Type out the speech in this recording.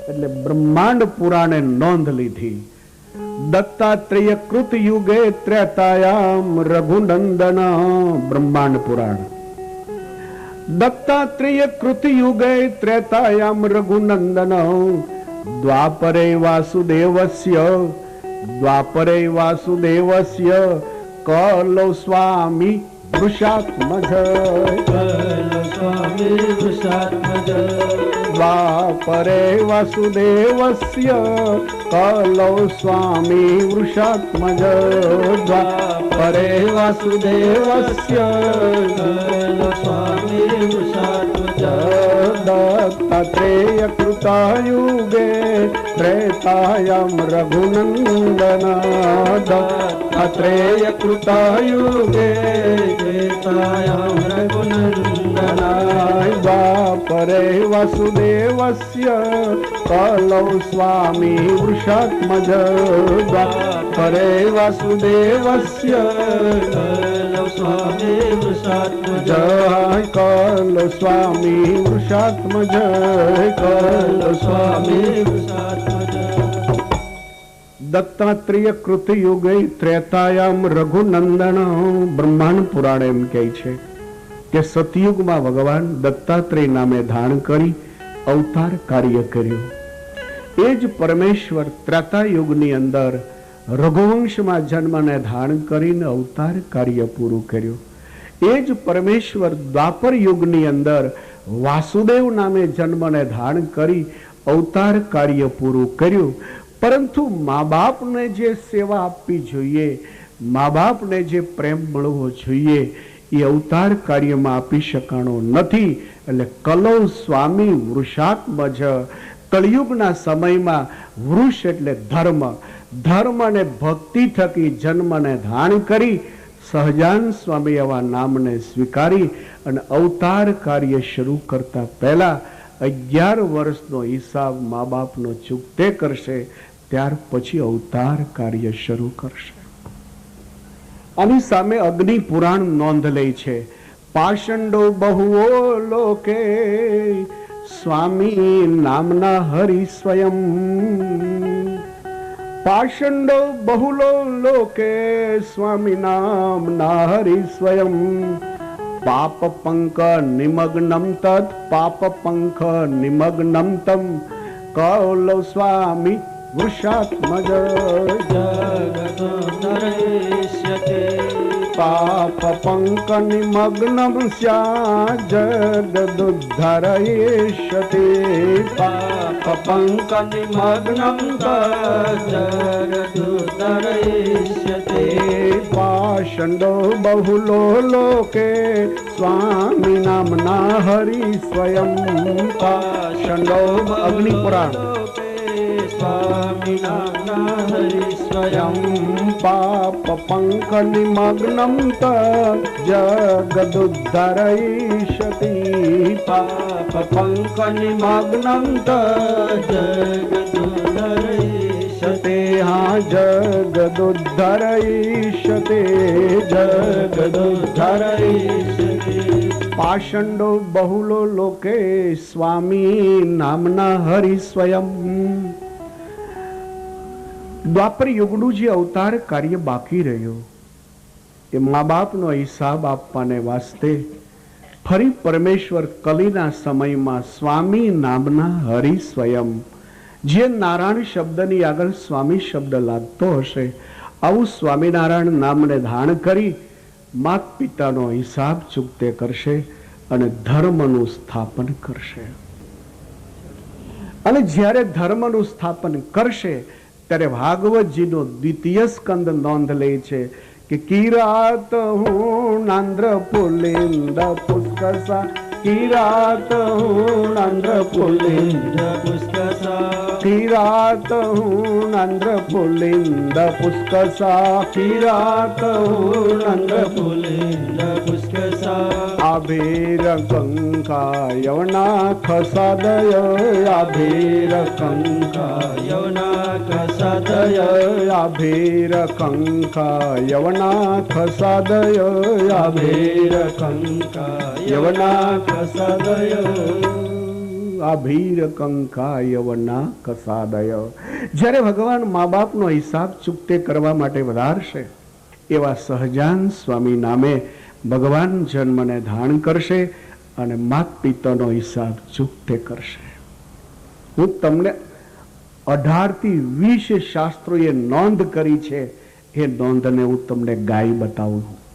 એટલે બ્રહ્માંડ પુરાણે નોંધ લીધી. દત્તાત્રેય કૃત યુગે ત્રેતાયામ રઘુનંદન. બ્રહ્માંડ પુરાણ. દત્તાત્રેય કૃત યુગે ત્રેતાયામ રઘુનંદન. દ્વાપરે વાસુદેવસ્ય કલો સ્વામી વૃષાત્મજ. દ્વાપરે વાસુદેવસ્ય કલો સ્વામી વૃષાત્મજ. દ્વાપરે વાસુદેવસ્ય કલો સ્વામી વૃષાત્મજ. દત્તાત્રેય કૃતાયુગે ત્રેતાયામ રઘુનંદન. દત્તાત્રેય કૃતાયુગે ત્રેતાયામ રઘુનંદન. દ્વાપરે વાસુદેવસ્ય કલો સ્વામી વૃષાત્મજ. દ્વાપરે વાસુદેવસ્ય કલો સ્વામી વૃષાત્મજ. કલો સ્વામી વૃષાત્મજ. કલો સ્વામી વૃષાત્મજ. દત્તાત્રેય કૃત યુગે ત્રેતાયામ રઘુનંદન. બ્રહ્માંડ પુરાણ એમ કહે છે કે સતયુગમાં ભગવાન દત્તાત્રેય નામે ધારણ કરી અવતાર કાર્ય કર્યું. એ જ પરમેશ્વર ત્રેતાયુગની અંદર રઘુવંશમાં જન્મને ધારણ કરીને અવતાર કાર્ય પૂરું કર્યું. એ જ પરમેશ્વર દ્વાપર યુગની અંદર વાસુદેવ નામે જન્મને ધારણ કરી અવતાર કાર્ય પૂરું કર્યું. પરંતુ મા બાપને જે સેવા આપવી જોઈએ, મા બાપને જે પ્રેમ મળવો જોઈએ, એ અવતાર કાર્યમાં આપી શકાણો નથી. એટલે કલો સ્વામી વૃષાત્મજ. કળિયુગના સમયમાં વૃષ એટલે ધર્મ, ધર્મ અને ભક્તિ થકી જન્મને ધારણ કરી સહજાન સ્વામી એવા નામને સ્વીકારી અને અવતાર કાર્ય શરૂ કરતા પહેલા 11 વર્ષનો હિસાબ મા બાપનો ચૂકતે કરશે. ત્યાર પછી અવતાર કાર્ય શરૂ કરશે. આની સામે અગ્નિ પુરાણ નોંધ લે છે. પાષંડો બહુઓ લોકે સ્વામી નામના હરિ સ્વયં. પાષંડો બહુલો લોકે સ્વામી નામના હરિ સ્વયં. પાપ પંક નિમગ્નમ તત પાપ પંખ નિમગ્નમ તમ કૌલો સ્વામી વૃષાત્મજ. જગદોદ્ધરેષ્યતે પાપ પંક નિમગ્નમ સ્યા જગદોદ્ધરેષ્યતે. પાપ પંક નિમગ્નમ જગદોદ્ધરેષ્યતે. પાષંડો બહુલો લોકે સ્વામી નામના હરિ સ્વયં. પાષંડો અગ્નિ પુરાણ. સ્વામી નામના હરિ સ્વયં. પાપ પંક નિમગ્નમ તદ જગદુદ્ધરયિષ્યતિ. પાપ પંક નિમગ્નમ તદ જગદુદ્ધરયિષ્યતે. હા જગદુદ્ધરયિષ્યતે. જગદુદ્ધરયિષ્યતે. પાષંડો બહુલો લોકે સ્વામી નામના હરિ સ્વયં. દ્વાપર યુગનું જે અવતાર કાર્ય બાકી રહ્યું એ મા બાપનો હિસાબ આપવાને વાસ્તે ફરી પરમેશ્વર કલીના સમયમાં સ્વામી નામના હરિ સ્વયં, જે નારાયણ શબ્દની આગળ સ્વામી શબ્દ લાગતો હશે, આવું સ્વામિનારાયણ નામને ધારણ કરી માત પિતાનો હિસાબ ચૂકતે કરશે અને ધર્મનું સ્થાપન કરશે. અને જ્યારે ધર્મનું સ્થાપન કરશે ત્યારે ભાગવતજીનો દ્વિતીય સ્કંદ નોંધ લે છે કે કિરાત હું આંધ્ર પુલિંદ પુષ્કસા. કિરાત હું આંધ્ર પુલિંદ પુષ્કસા. કિરાત હું આંધ્ર પુલિંદ પુષ્કસા. કિરાત હું આંધ્ર પુલિંદ પુષ્કસા. આભીર કંકા યવના ખસાદય. આભીર કંકા યવના ખસાદય. આભીર કંકા યવના ખસાદય. આભીર કંકા યવના ખસાદય. આભીર કંકાયવના કસાદય. જ્યારે ભગવાન મા બાપનો હિસાબ ચૂકતે કરવા માટે વધારશે, એવા સહજાન સ્વામી નામે ભગવાન જન્મને ધારણ કરશે અને માત પિતાનો હિસાબ ચૂકતે કરશે. હું તમને 18 થી 20 શાસ્ત્રોએ નોંધ કરી છે, એ નોંધને હું તમને ગાઈ બતાવું.